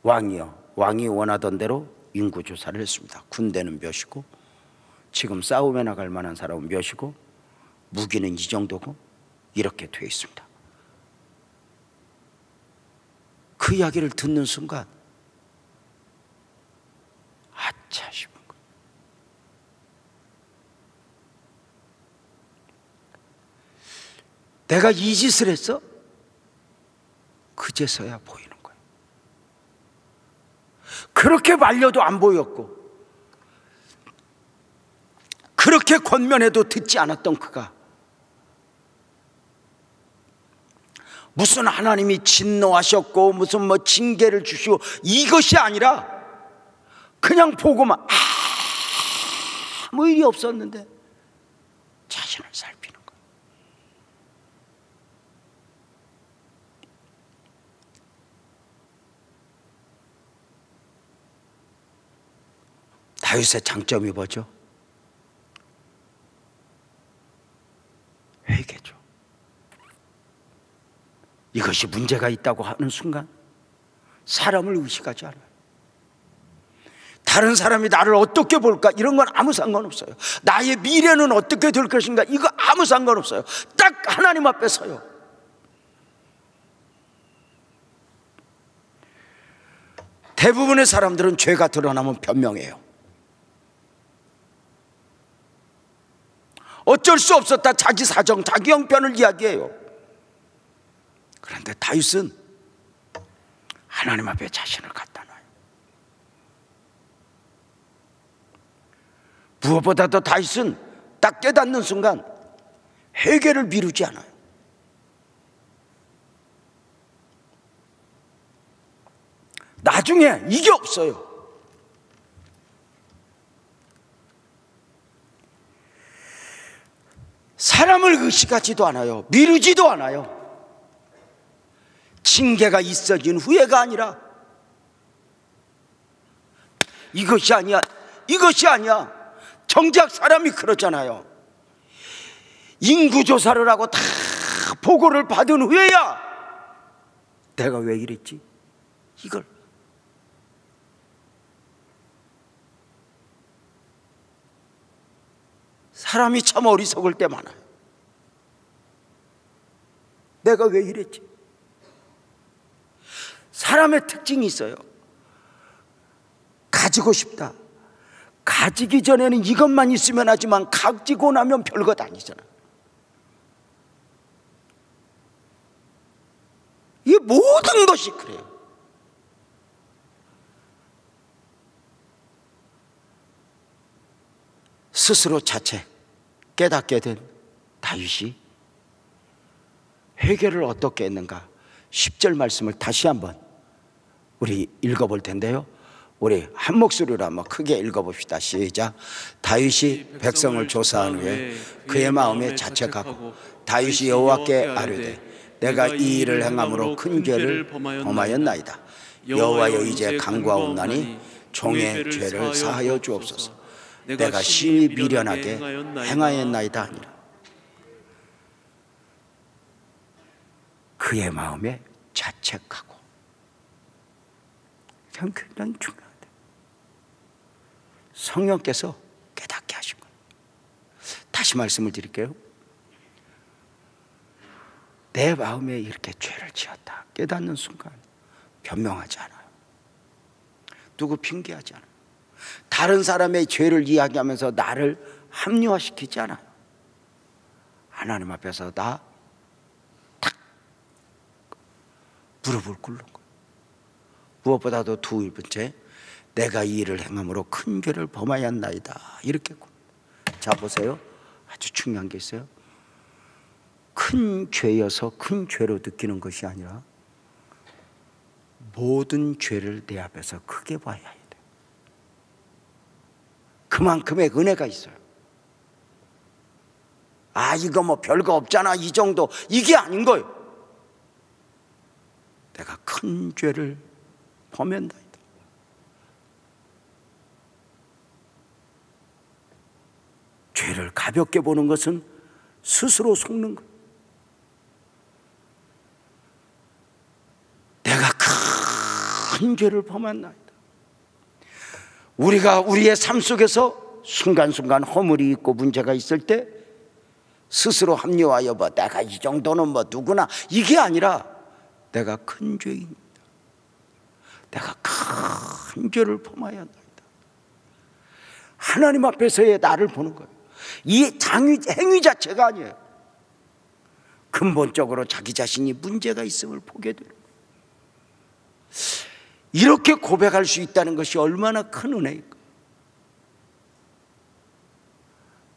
왕이 원하던 대로 인구조사를 했습니다. 군대는 몇이고 지금 싸움에 나갈 만한 사람은 몇이고 무기는 이 정도고 이렇게 되어 있습니다. 그 이야기를 듣는 순간 아차 싶은 거예요. 내가 이 짓을 했어? 그제서야 보이는 거예요. 그렇게 말려도 안 보였고 그렇게 권면해도 듣지 않았던 그가 무슨 하나님이 진노하셨고 무슨 징계를 주시고 이것이 아니라 그냥 보고만 아무 일이 없었는데 자신을 살피는 거예요. 다윗의 장점이 뭐죠? 회개죠. 이것이 문제가 있다고 하는 순간 사람을 의식하지 않아요. 다른 사람이 나를 어떻게 볼까 이런 건 아무 상관없어요. 나의 미래는 어떻게 될 것인가 이거 아무 상관없어요. 딱 하나님 앞에 서요. 대부분의 사람들은 죄가 드러나면 변명해요. 어쩔 수 없었다 자기 사정 자기 형편을 이야기해요. 그런데 다윗은 하나님 앞에 자신을 갖다 놔요. 무엇보다도 다윗은 딱 깨닫는 순간 회개를 미루지 않아요. 나중에 이게 없어요. 사람을 의식하지도 않아요. 미루지도 않아요. 징계가 있어진 후회가 아니라 이것이 아니야, 이것이 아니야. 정작 사람이 그러잖아요. 인구조사를 하고 다 보고를 받은 후에야 내가 왜 이랬지? 이걸 사람이 참 어리석을 때 많아요. 내가 왜 이랬지? 사람의 특징이 있어요. 가지고 싶다. 가지기 전에는 이것만 있으면 하지만 가지고 나면 별것 아니잖아. 이 모든 것이 그래요. 스스로 자책, 깨닫게 된 다윗이 회개를 어떻게 했는가? 10절 말씀을 다시 한번 우리 읽어볼 텐데요. 우리 한 목소리로 한번 크게 읽어봅시다. 시작. 다윗이 백성을 조사한 후에 그의 마음에 자책하고 다윗이 여호와께 아뢰되 내가 이 일을 행함으로 큰 죄를 범하였나이다. 여호와여 이제 간구하옵나니 종의 죄를 사하여 주옵소서. 내가 심히 미련하게 행하였나이다 하니라. 그의 마음에 자책하고. 참 굉장히 중요하다. 성령께서 깨닫게 하신 거예요. 다시 말씀을 드릴게요. 내 마음에 이렇게 죄를 지었다 깨닫는 순간 변명하지 않아요. 누구 핑계하지 않아요. 다른 사람의 죄를 이야기하면서 나를 합리화시키지 않아요. 하나님 앞에서 나 탁 무릎을 꿇는 거예요. 무엇보다도 두 번째, 내가 이 일을 행함으로 큰 죄를 범하였나이다. 이렇게. 자 보세요. 아주 중요한 게 있어요. 큰 죄여서 큰 죄로 느끼는 것이 아니라 모든 죄를 내 앞에서 크게 봐야 해요. 그만큼의 은혜가 있어요. 아, 이거 뭐 별거 없잖아, 이 정도. 이게 아닌 거예요. 내가 큰 죄를 범한다이다. 죄를 가볍게 보는 것은 스스로 속는 거예요. 내가 큰 죄를 범한나이다. 우리가 우리의 삶 속에서 순간순간 허물이 있고 문제가 있을 때 스스로 합리화하여 봐. 내가 이 정도는 뭐 누구나. 이게 아니라 내가 큰 죄입니다. 내가 큰 죄를 범하였나이다. 하나님 앞에서의 나를 보는 거예요. 이 행위 자체가 아니에요. 근본적으로 자기 자신이 문제가 있음을 보게 돼요. 이렇게 고백할 수 있다는 것이 얼마나 큰 은혜일까.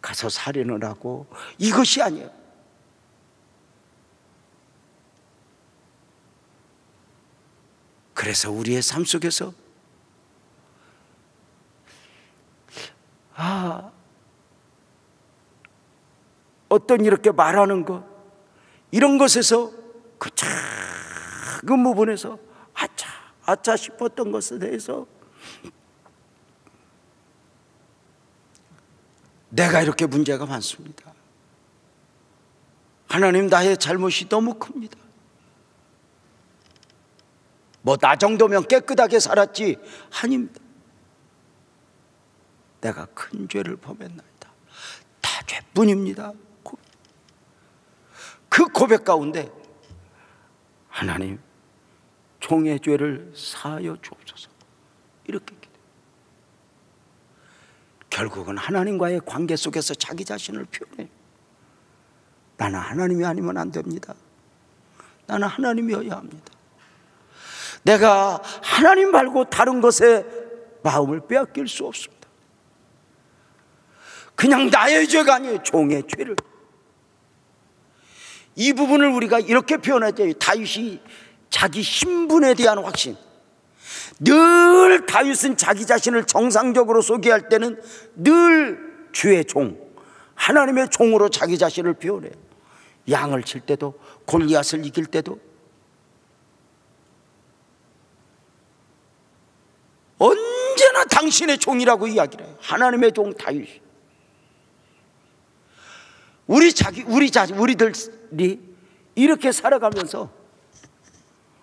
가서 살인을 하고 이것이 아니에요. 그래서 우리의 삶 속에서 어떤 이렇게 말하는 것, 이런 것에서 그 작은 부분에서 아차 싶었던 것에 대해서 내가 이렇게 문제가 많습니다. 하나님, 나의 잘못이 너무 큽니다. 뭐 나 정도면 깨끗하게 살았지. 아닙니다. 내가 큰 죄를 범했나이다. 다 죄뿐입니다. 그 고백 가운데 하나님, 종의 죄를 사하여 주옵소서. 이렇게 기도해요. 결국은 하나님과의 관계 속에서 자기 자신을 표현해요. 나는 하나님이 아니면 안 됩니다. 나는 하나님이어야 합니다. 내가 하나님 말고 다른 것에 마음을 빼앗길 수 없습니다. 그냥 나의 죄가 아니에요. 종의 죄를. 이 부분을 우리가 이렇게 표현하죠. 다윗이 자기 신분에 대한 확신. 늘 다윗은 자기 자신을 정상적으로 소개할 때는 늘 주의 종, 하나님의 종으로 자기 자신을 표현해요. 양을 칠 때도, 골리앗을 이길 때도, 언제나 당신의 종이라고 이야기를 해요. 하나님의 종 다윗. 우리들이 이렇게 살아가면서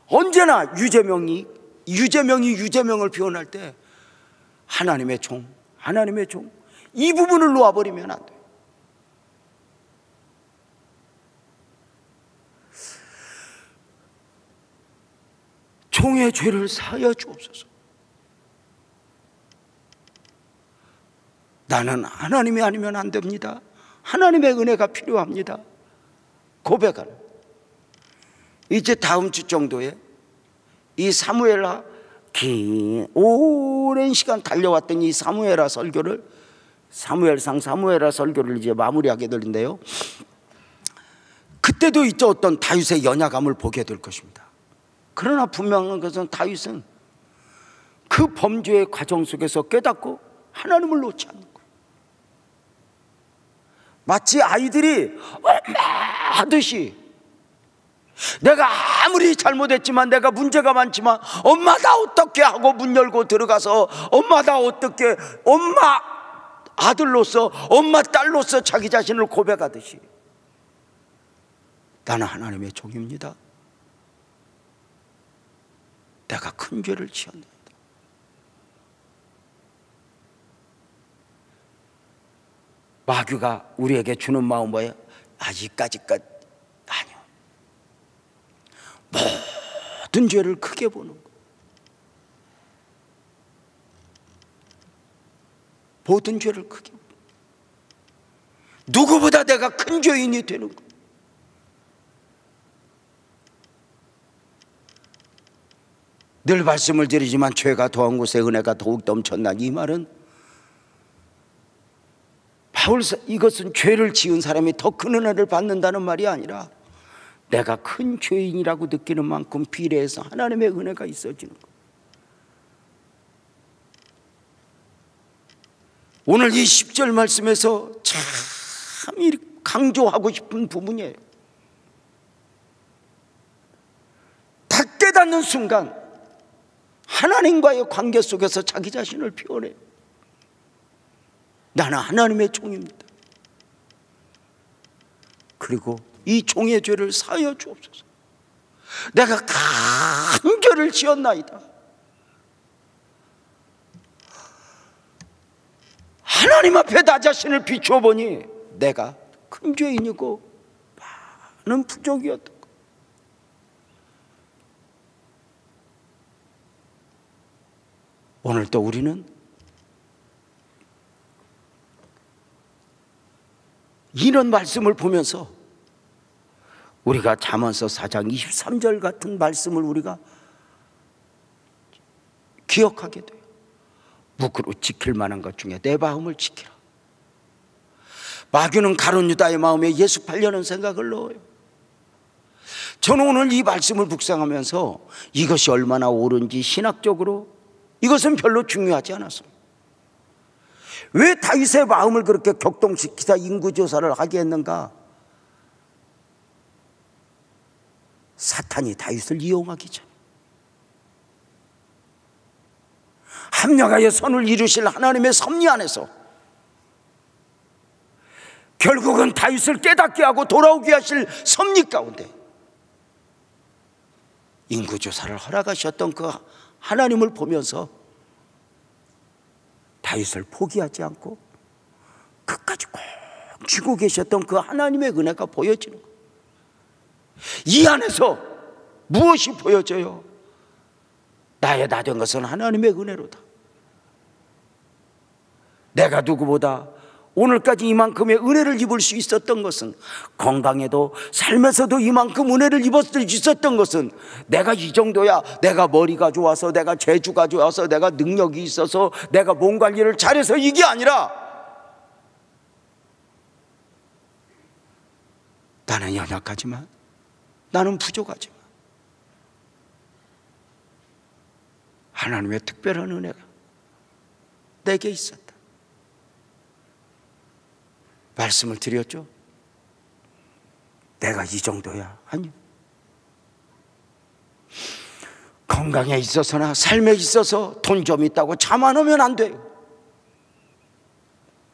언제나 유재명이 유재명을 표현할 때 하나님의 종, 하나님의 종, 이 부분을 놓아버리면 안 돼요. 종의 죄를 사하여 주옵소서. 나는 하나님이 아니면 안 됩니다. 하나님의 은혜가 필요합니다. 고백하는. 이제 다음 주 정도에 이 사무엘하, 긴 오랜 시간 달려왔던 이 사무엘하 설교를, 사무엘상 사무엘하 설교를 이제 마무리하게 되는데요, 그때도 이제 어떤 다윗의 연약함을 보게 될 것입니다. 그러나 분명한 것은 다윗은 그 범죄의 과정 속에서 깨닫고 하나님을 놓지 않는 거예요. 마치 아이들이 엄마 하듯이, 내가 아무리 잘못했지만, 내가 문제가 많지만 엄마 나 어떻게 하고 문 열고 들어가서 엄마 나 어떻게, 엄마 아들로서, 엄마 딸로서 자기 자신을 고백하듯이, 나는 하나님의 종입니다. 내가 큰 죄를 지었나이다. 마귀가 우리에게 주는 마음은 뭐예요? 아직까지까지 아니요. 모든 죄를 크게 보는 거. 모든 죄를 크게 보는 거. 누구보다 내가 큰 죄인이 되는 거. 늘 말씀을 드리지만 죄가 더한 곳에 은혜가 더욱 넘쳤나, 이 말은 이것은 죄를 지은 사람이 더 큰 은혜를 받는다는 말이 아니라 내가 큰 죄인이라고 느끼는 만큼 비례해서 하나님의 은혜가 있어지는 거예요. 오늘 이 10절 말씀에서 참 강조하고 싶은 부분이에요. 다 깨닫는 순간 하나님과의 관계 속에서 자기 자신을 표현해요. 나는 하나님의 종입니다. 그리고 이 종의 죄를 사하여 주옵소서. 내가 큰 죄를 지었나이다. 하나님 앞에 나 자신을 비추어 보니 내가 큰 죄인이고 많은 부족이었던 것. 오늘 또 우리는 이런 말씀을 보면서 우리가 잠언서 4장 23절 같은 말씀을 우리가 기억하게 돼요. 묵으로 지킬 만한 것 중에 내 마음을 지키라. 마귀는 가룟 유다의 마음에 예수 팔려는 생각을 넣어요. 저는 오늘 이 말씀을 묵상하면서 이것이 얼마나 옳은지 신학적으로 이것은 별로 중요하지 않았습니다. 왜 다윗의 마음을 그렇게 격동시키자 인구조사를 하게 했는가? 사탄이 다윗을 이용하기 전에 합력하여 선을 이루실 하나님의 섭리 안에서 결국은 다윗을 깨닫게 하고 돌아오게 하실 섭리 가운데 인구조사를 허락하셨던 그 하나님을 보면서 다윗을 포기하지 않고 끝까지 꼭 쥐고 계셨던 그 하나님의 은혜가 보여지는 거예요. 이 안에서 무엇이 보여져요? 나의 나 된 것은 하나님의 은혜로다. 내가 누구보다 오늘까지 이만큼의 은혜를 입을 수 있었던 것은, 건강에도 삶에서도 이만큼 은혜를 입을 수 있었던 것은 내가 이 정도야, 내가 머리가 좋아서, 내가 재주가 좋아서, 내가 능력이 있어서, 내가 몸 관리를 잘해서 이게 아니라 나는 연약하지만, 나는 부족하지만 하나님의 특별한 은혜가 내게 있었다. 말씀을 드렸죠. 내가 이 정도야? 아니요. 건강에 있어서나 삶에 있어서 돈 좀 있다고 자만하면 안 돼요.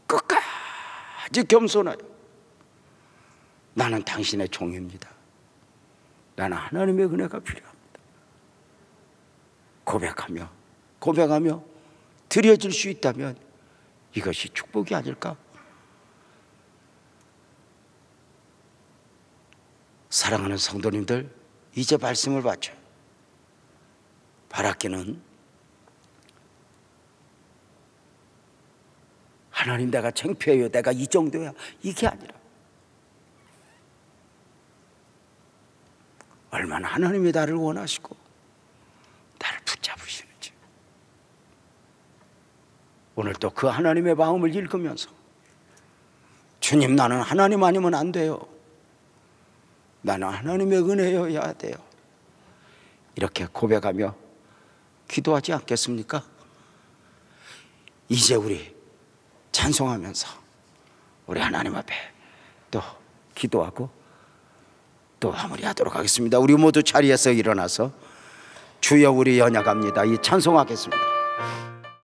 끝까지 겸손하여 나는 당신의 종입니다. 나는 하나님의 은혜가 필요합니다. 고백하며 드려질 수 있다면 이것이 축복이 아닐까? 사랑하는 성도님들, 이제 말씀을 받죠. 바라기는 하나님 내가 창피해요, 내가 이 정도야, 이게 아니라 얼마나 하나님이 나를 원하시고 나를 붙잡으시는지, 오늘 또 그 하나님의 마음을 읽으면서 주님, 나는 하나님 아니면 안 돼요. 나는 하나님의 은혜여야 돼요. 이렇게 고백하며 기도하지 않겠습니까? 이제 우리 찬송하면서 우리 하나님 앞에 또 기도하고 또 마무리하도록 하겠습니다. 우리 모두 자리에서 일어나서 주여 우리 연약합니다 이 찬송하겠습니다.